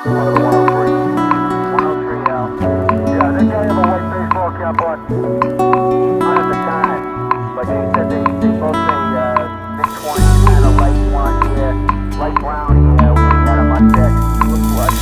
Yeah, they have a white baseball cap on. Not at the time, but they said they both say mid-20s, kind of light blonde hair, light brown hair. We had him on deck. Looks like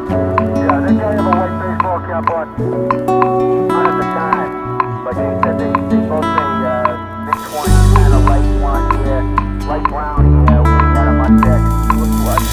Yeah, they have a white baseball cap on. Not at the time, but they said they both say mid-20s, kind of light blonde hair, light brown hair. We had him on deck. Looks like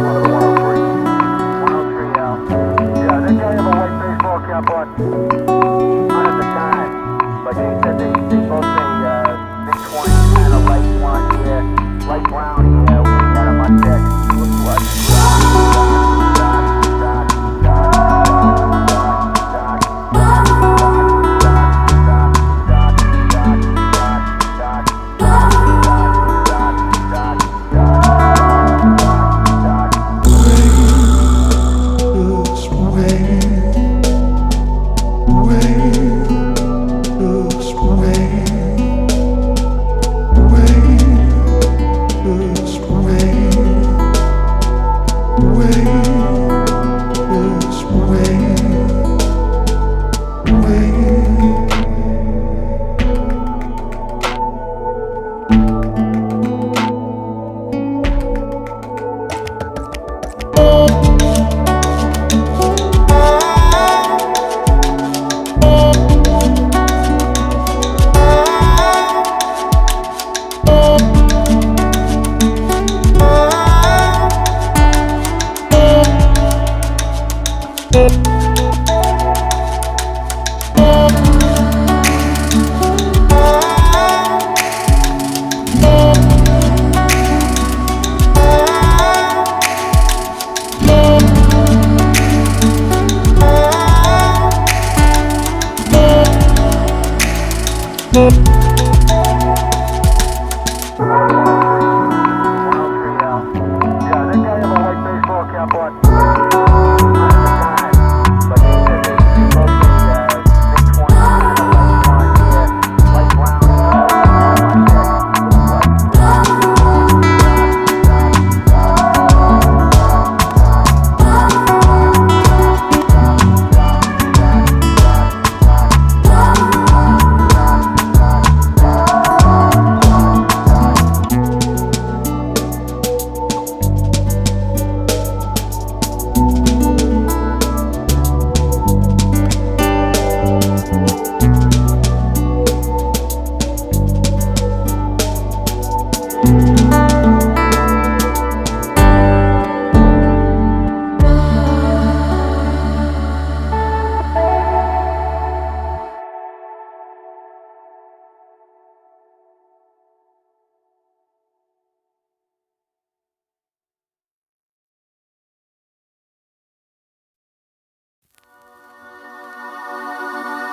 One of the 103. 103 out. Yeah, I think I have a white baseball cap on at the time, but she said they both say mid-20s, kind of light blonde hair, light brown hair. We had a mustache. Looks like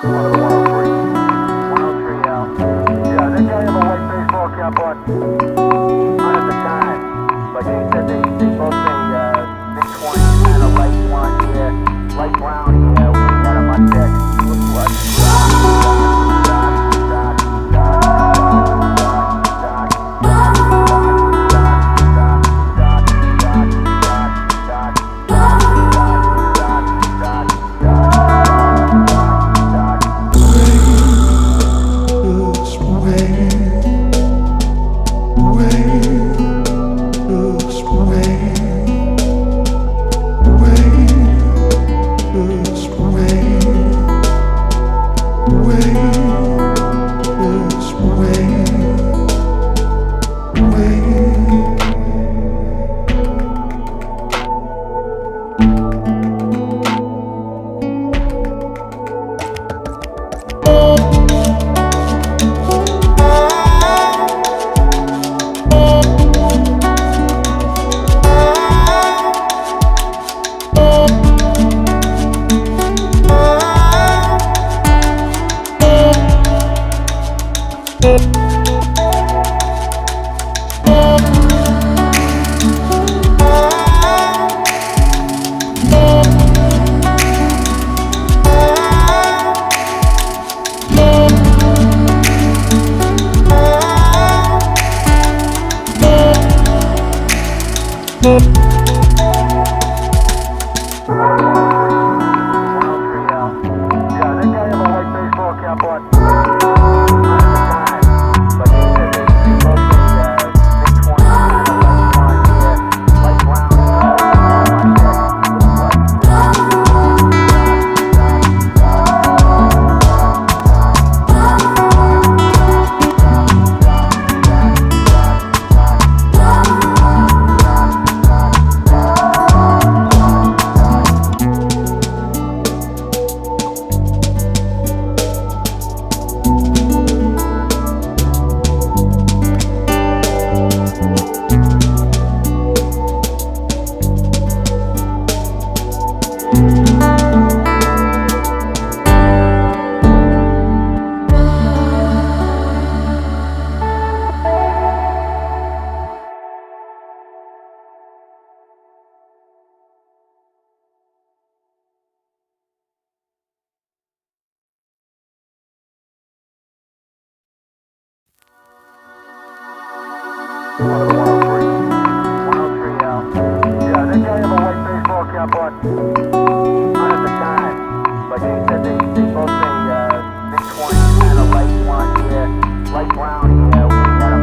one of the 103. 103 out. Yeah, I think I have a white baseball cap on at the time, but she said they both say mid-20s, kind of light blonde hair, light brown hair. We had a mustache. Looks like 103. 103 out. Yeah, they gave him a white baseball cap on. Not at the time, but she said they both say mid-20s, kind of light blonde hair, light brown hair. We had him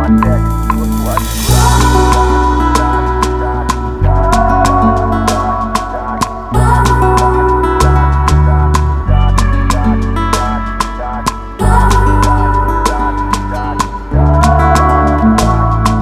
on deck. Looked like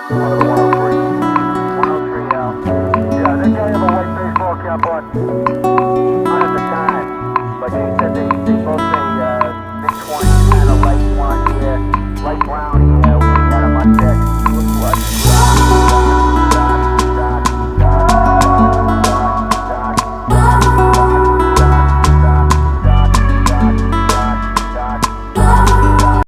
One of the 103. 103 out. Yeah, I think I have a white baseball cap on.